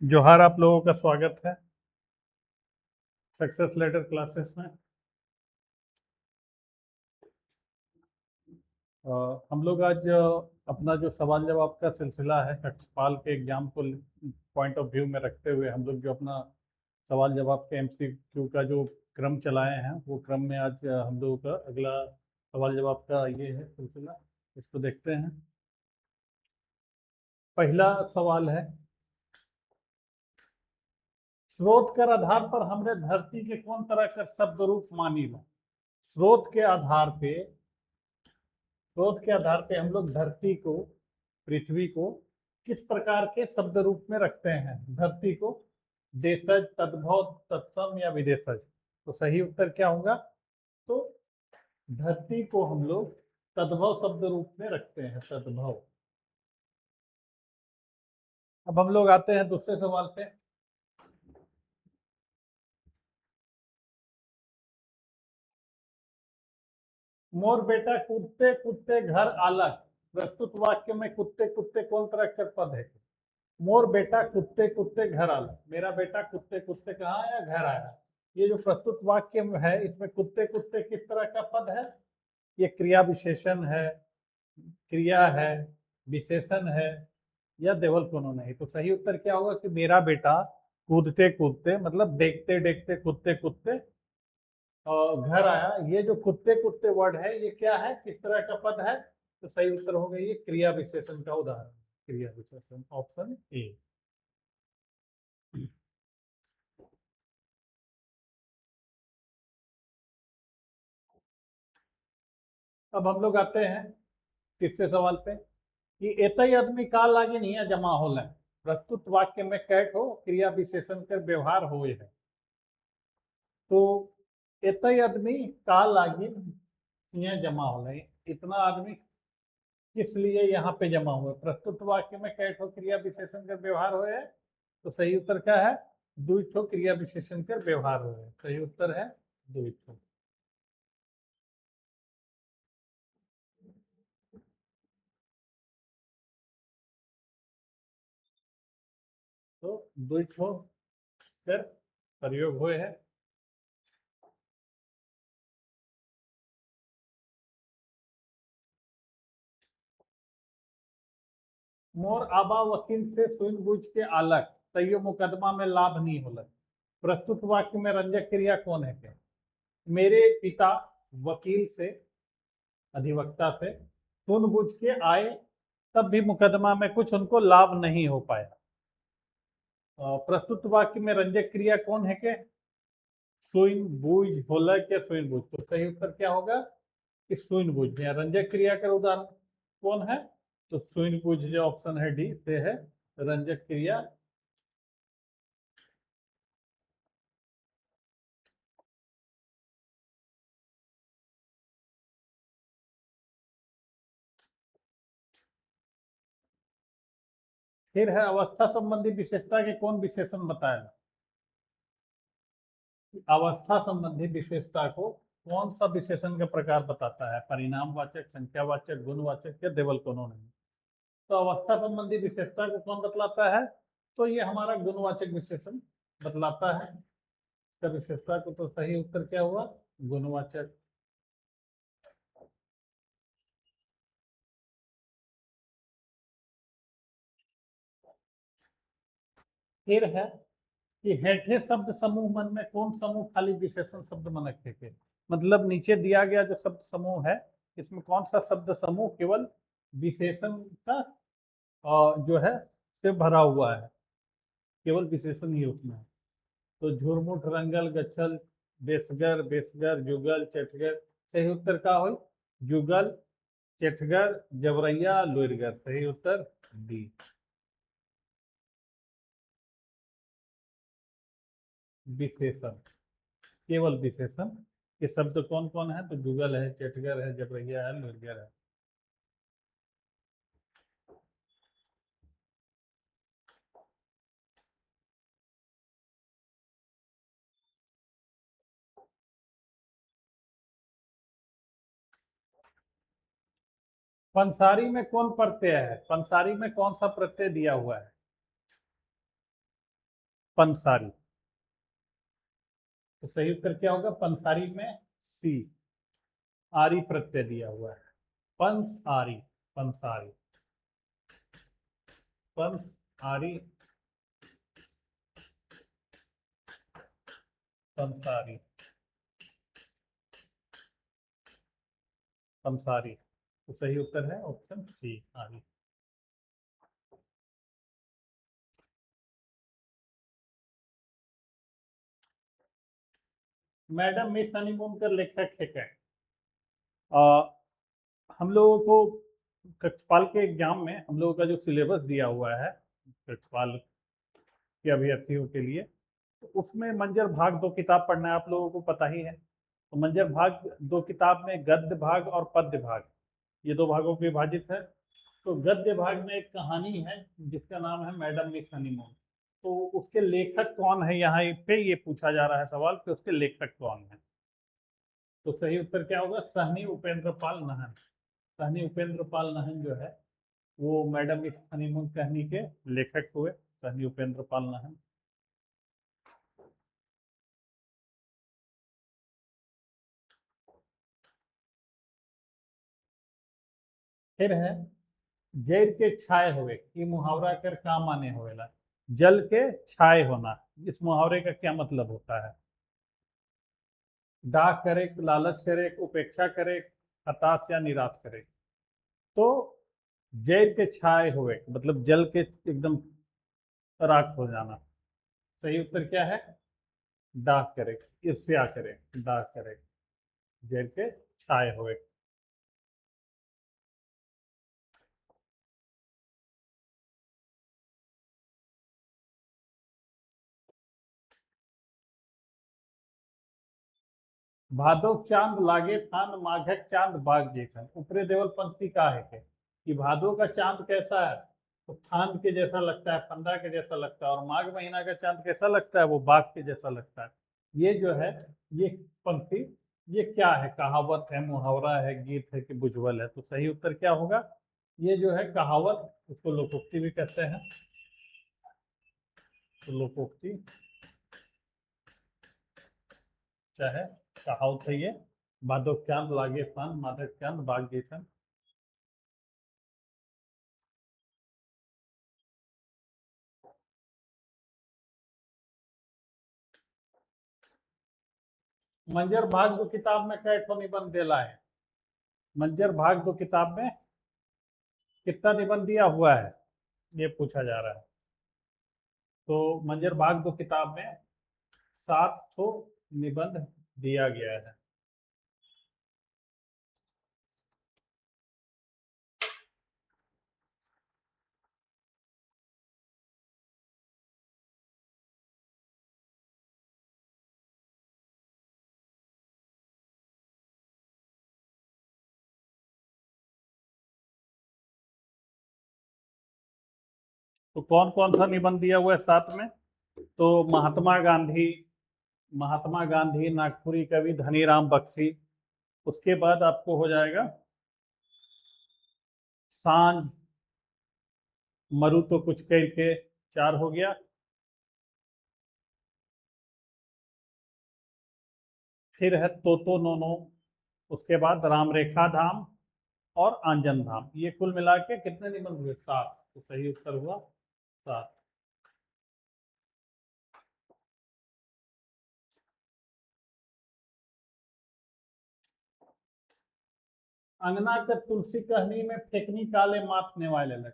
जोहार, आप लोगों का स्वागत है सक्सेस लेटर क्लासेस में। हम लोग आज अपना जो सवाल जवाब का सिलसिला है कक्षपाल के एग्जाम को पॉइंट ऑफ व्यू में रखते हुए हम लोग जो अपना सवाल जवाब के एमसीक्यू का जो क्रम चलाए हैं वो क्रम में आज हम लोगों का अगला सवाल जवाब का ये है सिलसिला। इसको देखते हैं। पहला सवाल है, स्रोत के आधार पर हमने धरती के कौन तरह का शब्द रूप मानी लो। स्रोत के आधार पे स्रोत के आधार पे हम लोग धरती को, पृथ्वी को किस प्रकार के शब्द रूप में रखते हैं। धरती को देशज, तद्भव, तत्सम या विदेशज। तो सही उत्तर क्या होगा? तो धरती को हम लोग तद्भव शब्द रूप में रखते हैं, तद्भव। अब हम लोग आते हैं दूसरे सवाल पे। मोर बेटा कूदते कूदते घर आलक, प्रस्तुत वाक्य में कुत्ते कुत्ते कौन तरह का पद है? मोर बेटा कुत्ते कुत्ते घर आलक, मेरा बेटा कुत्ते कुत्ते कहाँ आया? घर आया। ये जो प्रस्तुत वाक्य है इसमें कुत्ते कुत्ते किस तरह का पद है? ये क्रिया विशेषण है, क्रिया है, विशेषण है या देवल कोनो नहीं। तो सही उत्तर क्या होगा कि मेरा बेटा कूदते कूदते मतलब देखते देखते कूदते कूदते घर आया। ये जो कुत्ते कुत्ते वर्ड है ये क्या है, किस तरह का पद है? तो सही उत्तर होगा ये क्रिया विशेषण का उदाहरण, क्रिया विशेषण, ऑप्शन ए। अब हम लोग आते हैं तीसरे सवाल पे कि एतई आदमी का लागे नहीं जमा होल है। प्रस्तुत वाक्य में कैट हो क्रिया विशेषण कर व्यवहार हुए है। तो एतई आदमी का लागे यहाँ जमा होल है, इतना आदमी किस लिए यहाँ पे जमा हुआ? प्रस्तुत वाक्य में कैट हो क्रिया विशेषण कर व्यवहार हुए है। तो सही उत्तर क्या है? दुईठो क्रिया विशेषण कर व्यवहार हुए है। सही उत्तर है दुईठो। तो दुईठो कर प्रयोग हुए है। मोर आबा वकील से सुन बुझ के आलक, तैयो मुकदमा में लाभ नहीं होलक। प्रस्तुत वाक्य में रंजक क्रिया कौन है? क्या मेरे पिता वकील से, अधिवक्ता से सुन बुझ के आए, तब भी मुकदमा में कुछ उनको लाभ नहीं हो पाया। प्रस्तुत वाक्य में रंजक क्रिया कौन है? के सुन बुझ होलक या सुन बुझ। तो सही उत्तर क्या होगा कि सुन बुझ। या रंजक क्रिया का उदाहरण कौन है? तो सुन बुझ जो ऑप्शन है डी से है रंजक क्रिया। फिर है अवस्था संबंधी विशेषता के कौन विशेषण बताएगा? अवस्था संबंधी विशेषता को कौन सा विशेषण का प्रकार बताता है? परिणामवाचक, संख्यावाचक, गुणवाचक या देवल कोनो नहीं। तो अवस्था संबंधी विशेषता को कौन बतलाता है? तो ये हमारा गुणवाचक विशेषण बतलाता है। इसका विशेषता को तो सही उत्तर क्या हुआ? गुणवाचक। फिर है कि हेठे शब्द समूह मन में कौन समूह खाली विशेषण शब्द मनक थे? मतलब नीचे दिया गया जो शब्द समूह है इसमें कौन सा शब्द समूह केवल विशेषण का जो है से भरा हुआ है, केवल विशेषण ही उसमें है। तो झुरमुट, रंगल, गच्छल, बेसगर, बेसगर, जुगल, चटगर। सही उत्तर का हो? जुगल, चटगर, जबरैया, लोरगर। सही उत्तर डी। विशेषण, केवल विशेषण ये शब्द कौन कौन है? तो जुगल है, चटगर है, जबरैया है, लोरगर है। पंसारी में कौन प्रत्यय है? पंसारी में कौन सा प्रत्यय दिया हुआ है? पंसारी। तो सही उत्तर क्या होगा? पंसारी में सी, आरी प्रत्यय दिया हुआ है। पंस आरी, पंसारी, पंस आरी, पंसारी, पंसारी। तो सही उत्तर है ऑप्शन सी, आरी। मैडम मिस हनीमून का लेखक है क्या? हम लोगों को कक्षपाल के एग्जाम में हम लोगों का जो सिलेबस दिया हुआ है कक्षपाल के अभ्यर्थियों के लिए, तो उसमें मंजर भाग 2 किताब पढ़ना है, आप लोगों को पता ही है। तो मंजर भाग 2 किताब में गद्य भाग और पद्य भाग, ये 2 भागों में विभाजित है। तो गद्य भाग में एक कहानी है जिसका नाम है मैडम मिस हनीमून। तो उसके लेखक कौन है, यहाँ पे ये पूछा जा रहा है सवाल कि उसके लेखक कौन है। तो सही उत्तर क्या होगा? सहनी उपेंद्र पाल नहन। सहनी उपेंद्र पाल नहन जो है वो मैडम मिस हनीमून कहानी के लेखक हुए, सहनी उपेंद्र पाल नहन। फिर है जैर के छाए हुए, ये मुहावरा कर का माने होवेला। जल के छाए होना, इस मुहावरे का क्या मतलब होता है? डाक करे, लालच करे, उपेक्षा करे, हताश या निराश करे। तो जैर के छाए हुए मतलब जल के एकदम राख हो जाना। सही उत्तर क्या है? डाक करे, ईर्ष्या करे, डाक करे, जैर के छाए हुए। भादो चांद लागे थान, माघक चांद बाग जैसन। ऊपरे देवल पंक्ति का है कि भादो का चांद कैसा है? तो थान के जैसा लगता है, फंदा के जैसा लगता है। और माघ महीना का चांद कैसा लगता है? वो बाग के जैसा लगता है। ये जो है, ये पंक्ति, ये क्या है? कहावत है, मुहावरा है, गीत है कि बुझवल है? तो सही उत्तर क्या होगा? ये जो है कहावत, उसको लोकोक्ति भी कहते हैं। तो लोकोक्ति क्या है? कहावत है ये। भादो चांद लागे थान, माघक चांद बाग जैसन। मंजर भाग 2 किताब में कै ठो निबंध देला है? मंजर भाग 2 किताब में कितना निबंध दिया हुआ है, ये पूछा जा रहा है। तो मंजर भाग 2 किताब में 7 ठो निबंध दिया गया है। तो कौन कौन सा निबंध दिया हुआ है 7 में? तो महात्मा गांधी, महात्मा गांधी, नागपुरी कवि धनीराम बख्शी। उसके बाद आपको हो जाएगा सांझ, मरु तो कुछ करके, 4 हो गया। फिर है तोतो नोनो। उसके बाद राम रेखा धाम और आंजन धाम। ये कुल मिला के कितने निबंध हुए? 7। तो सही उत्तर हुआ 7। अंगना का तुलसी कहनी में फेकनी काले माथ नेवाले लग।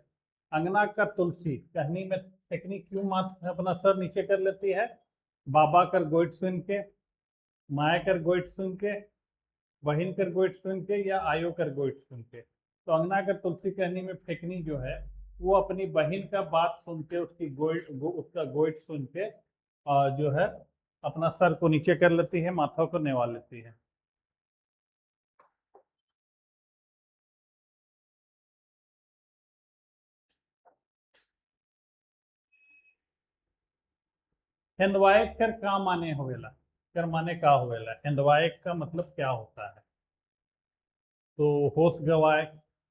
अंगना का तुलसी कहनी में फेकनी क्यों माथ अपना सर नीचे कर लेती है? बाबा कर गोइट सुन के, माया कर गोइट सुन के, बहिन कर गोइट सुन के, या आयो कर गोइट सुन के। तो अंगना कर तुलसी कहनी में फेकनी जो है वो अपनी बहन का बात सुन के, उसकी उसका गोइट सुन के जो है अपना सर को नीचे कर लेती है, माथा को नेवाल लेती है। हिंदवायक कर का माने होवेला? कर माने का होवेला? हिंदवायक का मतलब क्या होता है? तो होश गवाए,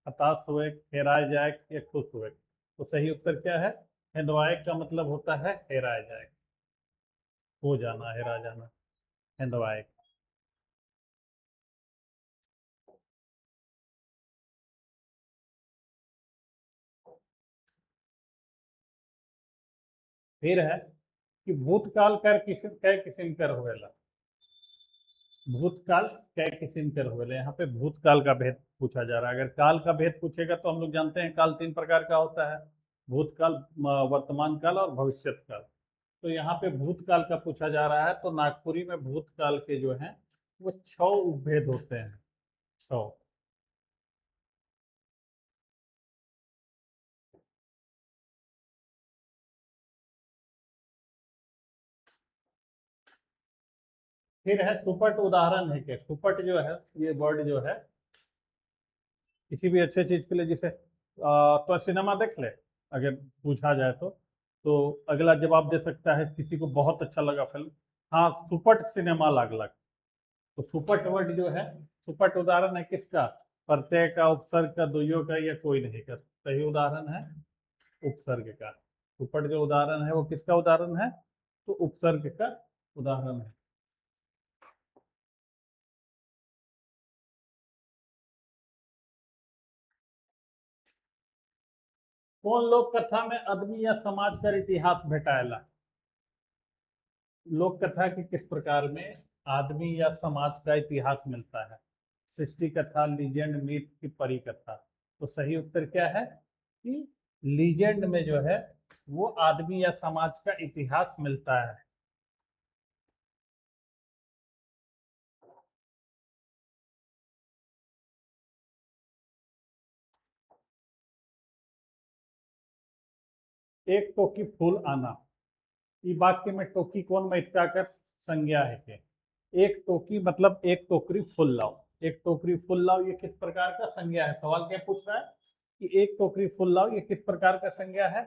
हताश हुए, हेराए जाए या खुश हुए। तो सही उत्तर क्या है? हिंदवायक का मतलब होता है हेराए जाए। खो जाना, हेरा जाना, हिंदवाए। फिर है कि भूतकाल कै किसिम कर होवेला। भूतकाल कै किसिम कर होवेला, यहाँ पे भूतकाल का भेद पूछा जा रहा है। अगर काल का भेद पूछेगा तो हम लोग जानते हैं काल तीन प्रकार का होता है, भूतकाल, वर्तमान काल और भविष्यत काल। तो यहाँ पे भूतकाल का पूछा जा रहा है, तो नागपुरी में भूतकाल के जो हैं वो 6 उपभेद होते हैं, 6। फिर है सुपट, उदाहरण है क्या? सुपट जो है, ये वर्ड जो है किसी भी अच्छे चीज के लिए, जिसे तो सिनेमा देख ले, अगर पूछा जाए तो अगला जवाब दे सकता है किसी को बहुत अच्छा लगा फिल्म, हाँ सुपट सिनेमा लागलक। तो सुपट वर्ड जो है, सुपट उदाहरण है किसका? प्रत्यय का, उपसर्ग का, द्वयो का, या कोई नहीं का? सही उदाहरण है उपसर्ग का। सुपट जो उदाहरण है वो किसका उदाहरण है? तो उपसर्ग का उदाहरण है। कौन लोक कथा में आदमी या समाज का इतिहास भेटाएला? लोक कथा के किस प्रकार में आदमी या समाज का इतिहास मिलता है? सृष्टि कथा, लीजेंड, मीथ की परी कथा? तो सही उत्तर क्या है कि लीजेंड में जो है वो आदमी या समाज का इतिहास मिलता है। एक टोकी फूल आना, ये वाक्य में टोकी कौन महिका कर संज्ञा है के? एक टोकी मतलब एक टोकरी फुल लाओ, एक टोकरी फुल लाओ, ये किस प्रकार का संज्ञा है? सवाल क्या पूछ रहा है कि एक टोकरी फुल लाओ ये किस प्रकार का संज्ञा है?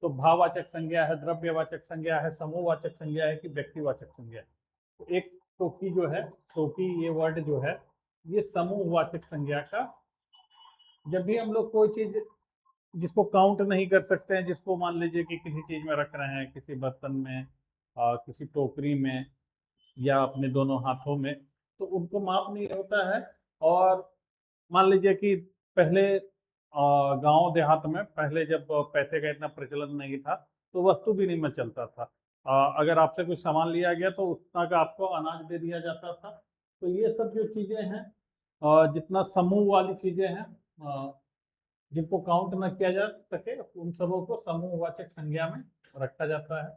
तो भाववाचक संज्ञा है, द्रव्यवाचक संज्ञा है, समूहवाचक संज्ञा है, कि व्यक्तिवाचक संज्ञा है? तो एक टोकी जो है, टोकी ये वर्ड जो है, ये समूहवाचक संज्ञा का, जब भी हम लोग कोई चीज जिसको काउंट नहीं कर सकते हैं, जिसको मान लीजिए कि किसी चीज में रख रहे हैं, किसी बर्तन में, किसी टोकरी में, या अपने दोनों हाथों में, तो उनको माप नहीं होता है। और मान लीजिए कि पहले गांव देहात में, पहले जब पैसे का इतना प्रचलन नहीं था, तो वस्तु विनिमय चलता था। अगर आपसे कुछ सामान लिया गया तो उतना का आपको अनाज दे दिया जाता था। तो ये सब जो चीजें हैं, जितना समूह वाली चीजें हैं, जिनको काउंट न किया जा सके, उन सबों को समूहवाचक संज्ञा में रखा जाता है।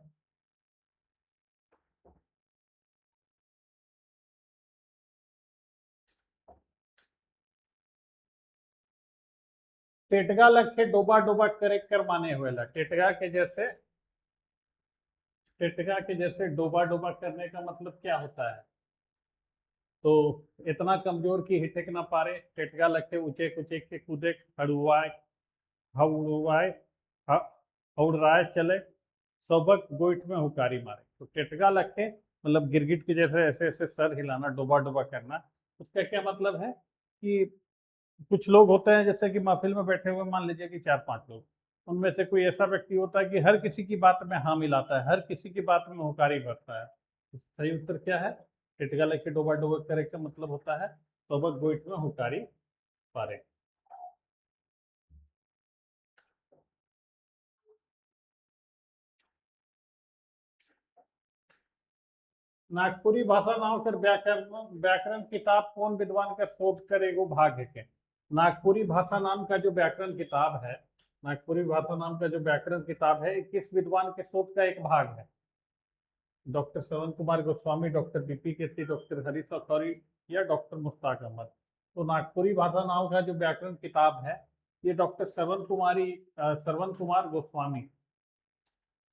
टेटगा लखे डोबा डोबा करे कर माने हुएला। टेटगा के जैसे डोबा डोबा करने का मतलब क्या होता है? तो इतना कमजोर कि हिटेक ना पारे, टेटगा लखे ऊंचे ऊंचे के कूदे, हड़ुआए, हउड़ुआए, हउड़राए चले, सबक गोइठ में हुकारी मारे। तो टेटगा लखे मतलब गिरगिट के जैसे ऐसे ऐसे सर हिलाना, डोबा डोबा करना। उसका क्या मतलब है कि कुछ लोग होते हैं जैसे कि महफिल में बैठे हुए, मान लीजिए कि 4-5 लोग, उनमें से कोई ऐसा व्यक्ति होता है कि हर किसी की बात में हाँ मिलाता है, हर किसी की बात में होकारी भरता है। तो सही उत्तर क्या है? टिटका लेके डोबा डोबा करे का मतलब होता है सबक गोइठ में हुकारी पारे। नागपुरी भाषा नाव कर व्याकरण व्याकरण किताब कौन विद्वान का शोध कर एगो भाग है के? नागपुरी भाषा नाम का जो व्याकरण किताब है, नागपुरी भाषा नाम का जो व्याकरण किताब है, ये किस विद्वान के शोध का एक भाग है? Doctor Shravan Kumar Goswami, doctor BP केसी, डॉक्टर हरीश अखौरी, या डॉक्टर मुश्ताक अहमद? तो नागपुरी भाषा नाम का जो व्याकरण किताब है, ये डॉक्टर श्रवण कुमार गोस्वामी,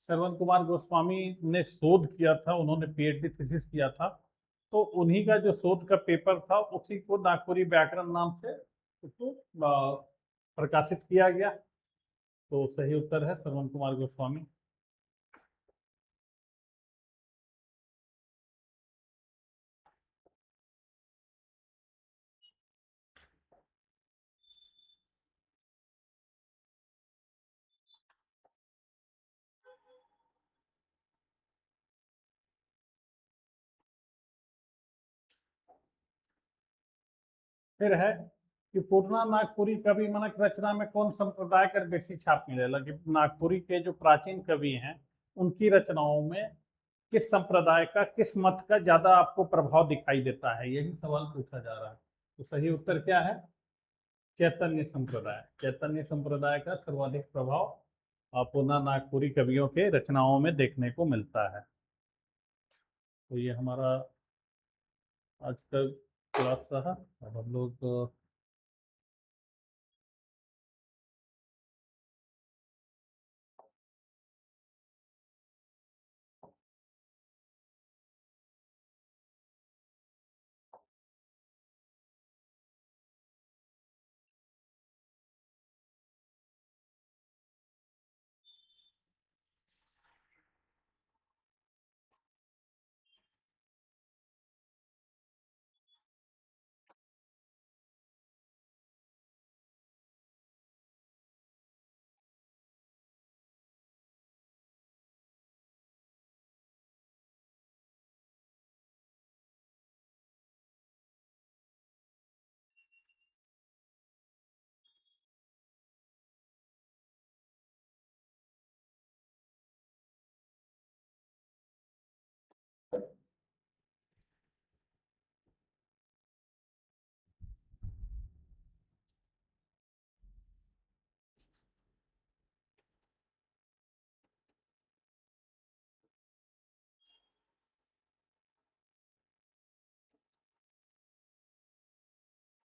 श्रवण कुमार गोस्वामी ने शोध किया था, उन्होंने पीएचडी थीसिस किया था। तो उन्हीं का जो शोध का पेपर था, उसी को नागपुरी व्याकरण नाम से उसको प्रकाशित किया गया। तो सही उत्तर है श्रवण कुमार गोस्वामी। फिर है कि पूर्णा नागपुरी कवि मनक रचना में कौन संप्रदाय कर बेसी छाप मिलेला, कि नागपुरी के जो प्राचीन कवि हैं उनकी रचनाओं में किस संप्रदाय का, किस मत का ज्यादा आपको प्रभाव दिखाई देता है, यही सवाल पूछा जा रहा है। तो सही उत्तर क्या है? चैतन्य संप्रदाय। चैतन्य संप्रदाय का सर्वाधिक प्रभाव पूर्णा नागपुरी कवियों के रचनाओं में देखने को मिलता है। तो ये हमारा आज का क्लास रहा। अब हम लोग